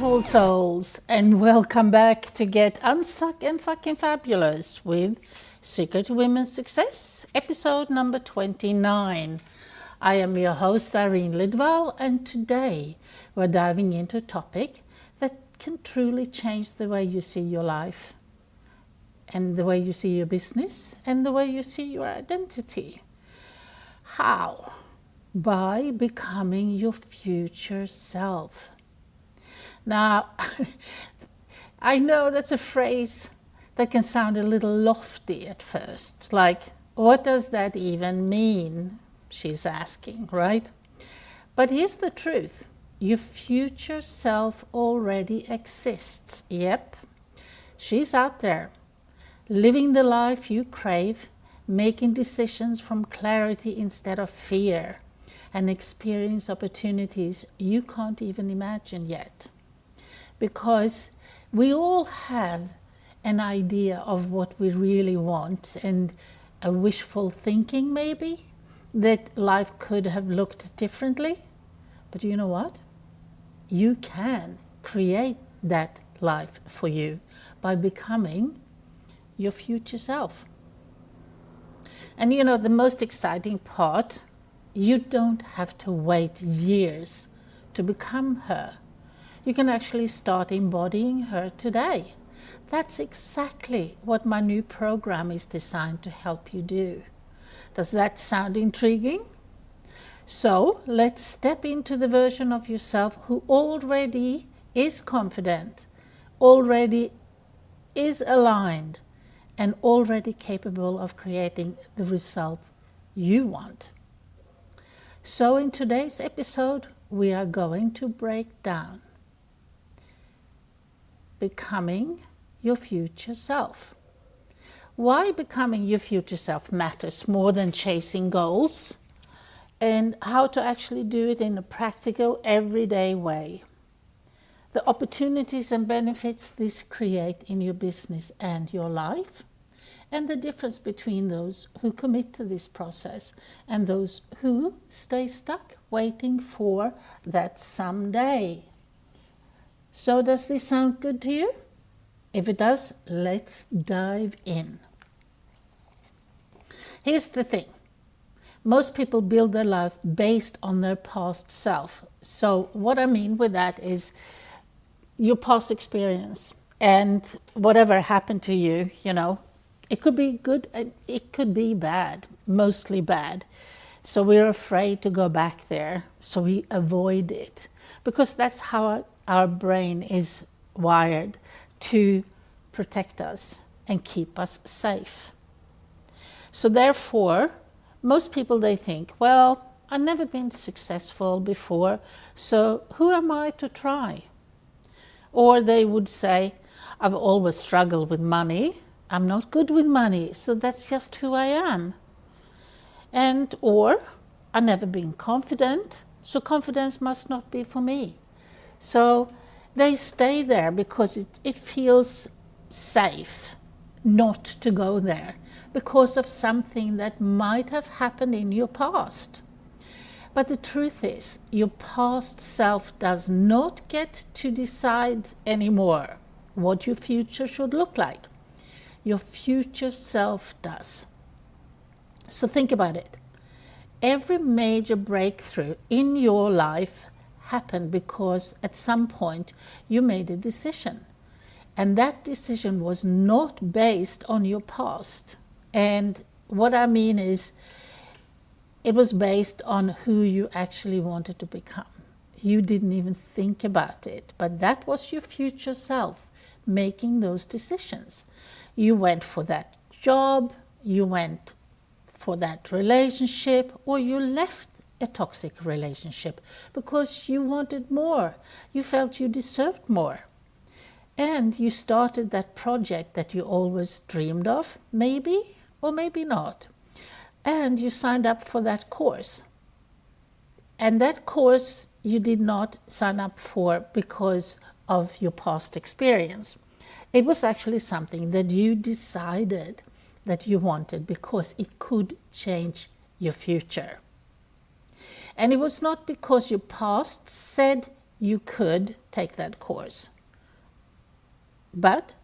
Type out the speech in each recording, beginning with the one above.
beautiful souls, and welcome back to Get Unstuck and Fucking Fabulous with Secret to Women's Success, episode number 29. I am your host, Irene Lidwall, and today we're diving into a topic that can truly change the way you see your life, and the way you see your business, and the way you see your identity. How? By becoming your future self. Now, I know that's a phrase that can sound a little lofty at first. Like, what does that even mean? She's asking, right? But here's the truth. Your future self already exists. Yep. She's out there, living the life you crave, making decisions from clarity instead of fear, and experience opportunities you can't even imagine yet. Because we all have an idea of what we really want and a wishful thinking maybe that life could have looked differently. But you know what? You can create that life for you by becoming your future self. And you know, the most exciting part, you don't have to wait years to become her. You can actually start embodying her today. That's exactly what my new program is designed to help you do. Does that sound intriguing? So let's step into the version of yourself who already is confident, already is aligned, and already capable of creating the result you want. So in today's episode, we are going to break down becoming your future self. Why becoming your future self matters more than chasing goals, and how to actually do it in a practical, everyday way. The opportunities and benefits this create in your business and your life, and the difference between those who commit to this process and those who stay stuck waiting for that someday. So does this sound good to you? If it does, let's dive in. Here's the thing. Most people build their life based on their past self. So what I mean with that is your past experience and whatever happened to you, you know, it could be good and it could be bad, mostly bad. So we're afraid to go back there, so we avoid it, because that's how our brain is wired, to protect us and keep us safe. So therefore, most people, they think, well, I've never been successful before, so who am I to try? Or they would say, I've always struggled with money. I'm not good with money, so that's just who I am. And or I've never been confident, so confidence must not be for me. So they stay there because it feels safe not to go there because of something that might have happened in your past. But the truth is, your past self does not get to decide anymore what your future should look like. Your future self does. So think about it. Every major breakthrough in your life happened because at some point you made a decision. And that decision was not based on your past. And what I mean is, it was based on who you actually wanted to become. You didn't even think about it, but that was your future self making those decisions. You went for that job, you went for that relationship, or you left a toxic relationship because you wanted more. You felt you deserved more. And you started that project that you always dreamed of, maybe or maybe not. And you signed up for that course. And that course you did not sign up for because of your past experience. It was actually something that you decided that you wanted because it could change your future. And it was not because your past said you could take that course. But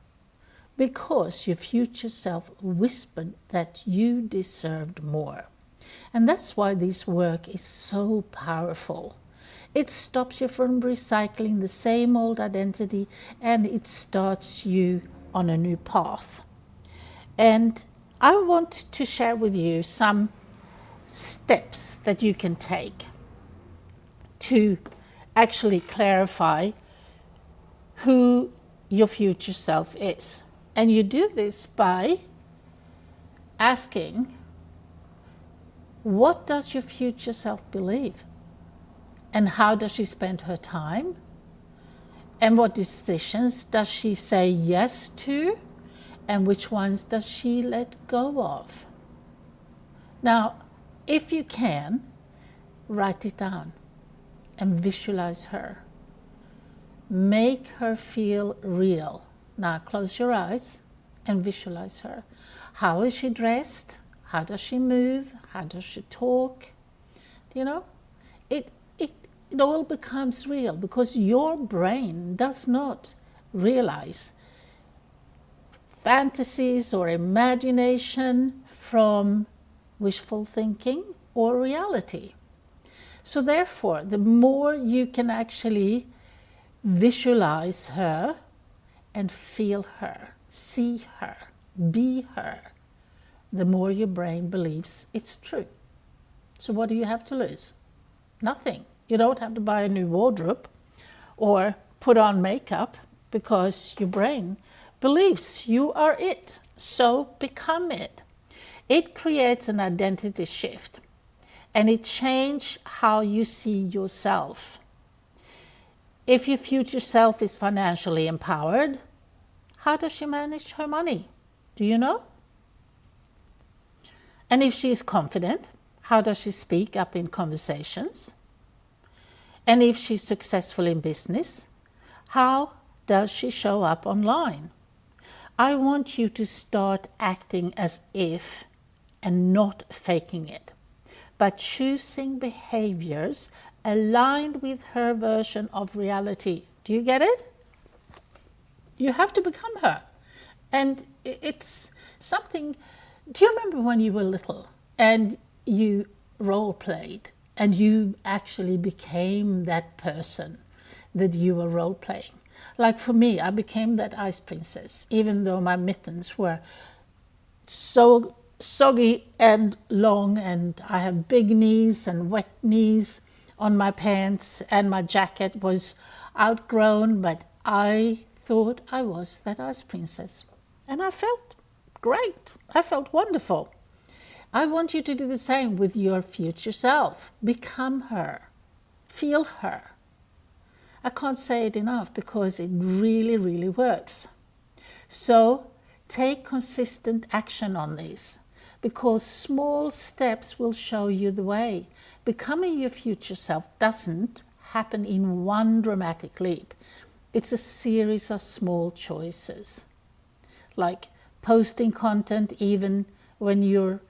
because your future self whispered that you deserved more. And that's why this work is so powerful. It stops you from recycling the same old identity, and it starts you on a new path. And I want to share with you some steps that you can take to actually clarify who your future self is. And you do this by asking, what does your future self believe? And how does she spend her time? And what decisions does she say yes to? And which ones does she let go of? Now, if you can, write it down and visualize her. Make her feel real. Now close your eyes and visualize her. How is she dressed? How does she move? How does she talk? You know, it all becomes real because your brain does not realize fantasies or imagination from wishful thinking or reality. So therefore, the more you can actually visualize her and feel her, see her, be her, the more your brain believes it's true. So what do you have to lose? Nothing. You don't have to buy a new wardrobe or put on makeup because your brain believes you are it. So become it. It creates an identity shift and it changes how you see yourself. If your future self is financially empowered, how does she manage her money? Do you know? And if she is confident, how does she speak up in conversations? And if she's successful in business, how does she show up online? I want you to start acting as if and not faking it, but choosing behaviors aligned with her version of reality. Do you get it? You have to become her. And it's something. Do you remember when you were little and you role played and you actually became that person that you were role playing? Like for me, I became that ice princess, even though my mittens were so soggy and long, and I have big knees and wet knees on my pants, and my jacket was outgrown, but I thought I was that ice princess. And I felt great. I felt wonderful. I want you to do the same with your future self. Become her. Feel her. I can't say it enough because it really, really works. So take consistent action on this because small steps will show you the way. Becoming your future self doesn't happen in one dramatic leap. It's a series of small choices, like posting content even when you're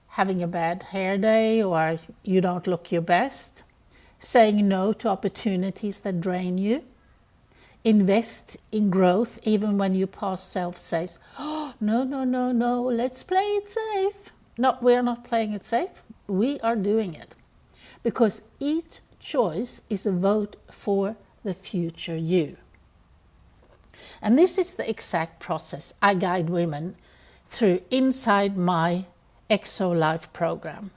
having a bad hair day or you don't look your best, saying no to opportunities that drain you, invest in growth even when your past self says, oh, no, let's play it safe. No, we're not playing it safe. We are doing it. Because each choice is a vote for the future you. And this is the exact process I guide women through inside my EXO Life program.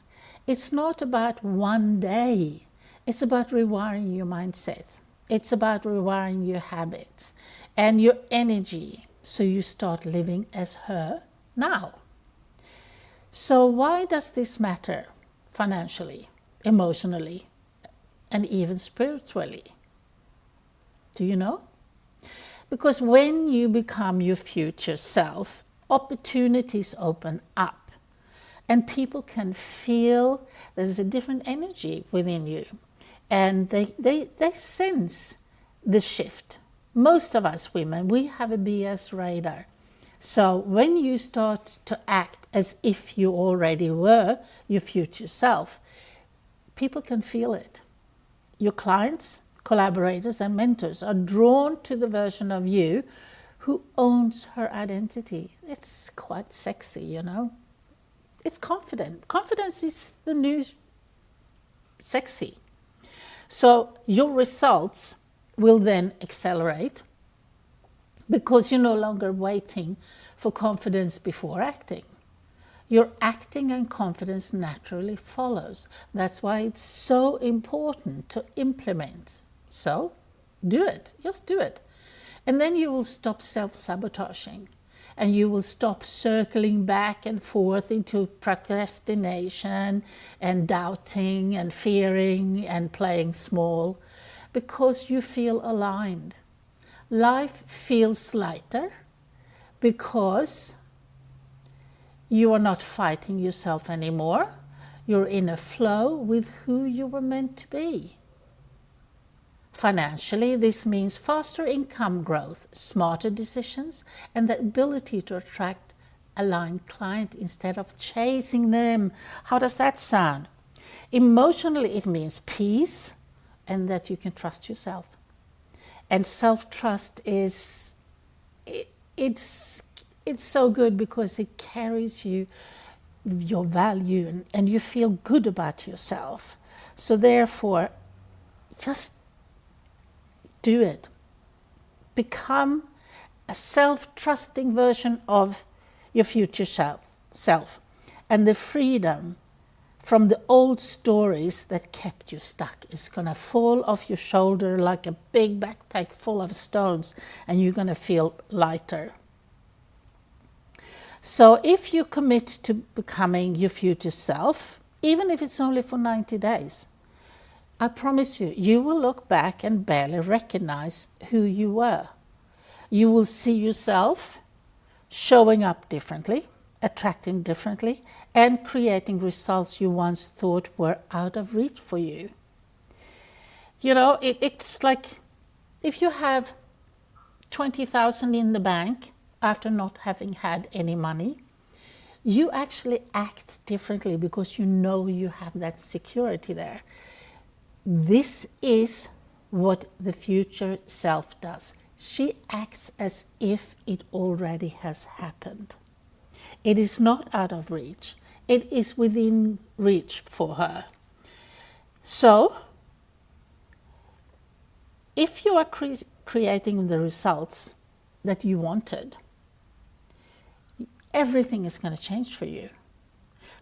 It's not about one day. It's about rewiring your mindset. It's about rewiring your habits and your energy so you start living as her now. So why does this matter financially, emotionally, and even spiritually? Do you know? Because when you become your future self, opportunities open up and people can feel there's a different energy within you. And they sense the shift. Most of us women, we have a BS radar. So when you start to act as if you already were your future self, people can feel it. Your clients collaborators and mentors are drawn to the version of you who owns her identity. It's quite sexy, you know. It's confident. Confidence is the new sexy. So your results will then accelerate because you're no longer waiting for confidence before acting. Your acting and confidence naturally follows. That's why it's so important to implement. So do it. Just do it. And then you will stop self-sabotaging. And you will stop circling back and forth into procrastination and doubting and fearing and playing small, because you feel aligned. Life feels lighter because you are not fighting yourself anymore. You're in a flow with who you were meant to be. Financially, this means faster income growth, smarter decisions, and the ability to attract aligned clients instead of chasing them. How does that sound? Emotionally, it means peace and that you can trust yourself. And self-trust is, it's so good because it carries you, your value, and you feel good about yourself. So therefore, just do it. Become a self-trusting version of your future self. And the freedom from the old stories that kept you stuck is going to fall off your shoulder like a big backpack full of stones, and you're going to feel lighter. So if you commit to becoming your future self, even if it's only for 90 days, I promise you, you will look back and barely recognize who you were. You will see yourself showing up differently, attracting differently, and creating results you once thought were out of reach for you. You know, it's like if you have 20,000 in the bank after not having had any money, you actually act differently because you know you have that security there. This is what the future self does. She acts as if it already has happened. It is not out of reach. It is within reach for her. So, if you are creating the results that you wanted, everything is going to change for you.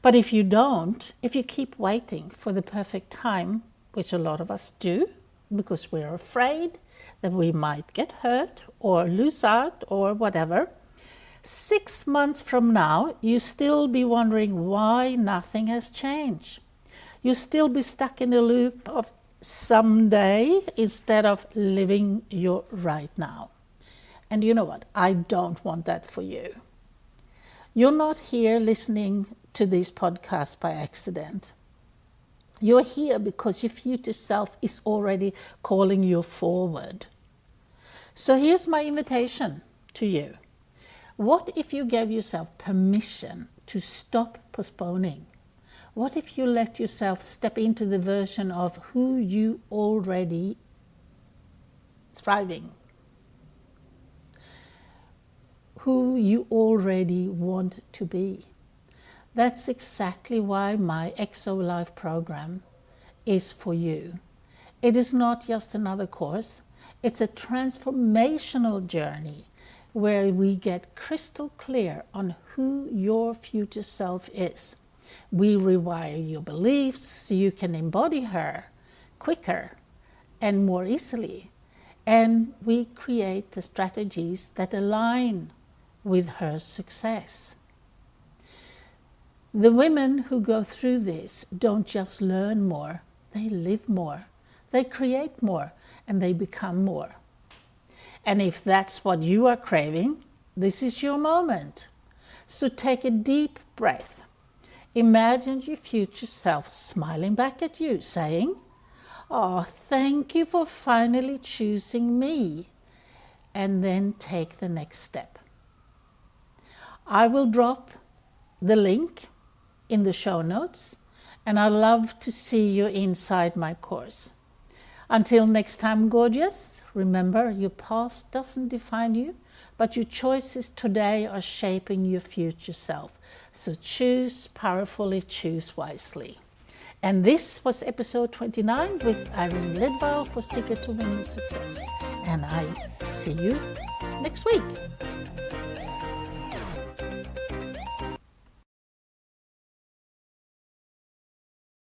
But if you don't, if you keep waiting for the perfect time, which a lot of us do, because we're afraid that we might get hurt or lose out or whatever, 6 months from now, you still be wondering why nothing has changed. You still be stuck in a loop of someday instead of living your right now. And you know what? I don't want that for you. You're not here listening to this podcast by accident. You're here because your future self is already calling you forward. So here's my invitation to you. What if you gave yourself permission to stop postponing? What if you let yourself step into the version of who you already thriving? Who you already want to be? That's exactly why my XO Life program is for you. It is not just another course. It's a transformational journey where we get crystal clear on who your future self is. We rewire your beliefs so you can embody her quicker and more easily. And we create the strategies that align with her success. The women who go through this don't just learn more, they live more, they create more, and they become more. And if that's what you are craving, this is your moment. So take a deep breath. Imagine your future self smiling back at you, saying, "Oh, thank you for finally choosing me." And then take the next step. I will drop the link in the show notes, and I love to see you inside my course. Until next time, gorgeous, remember your past doesn't define you, but your choices today are shaping your future self. So choose powerfully, choose wisely. And this was episode 29 with Irene Lidwell for Secret to Women's Success. And I see you next week.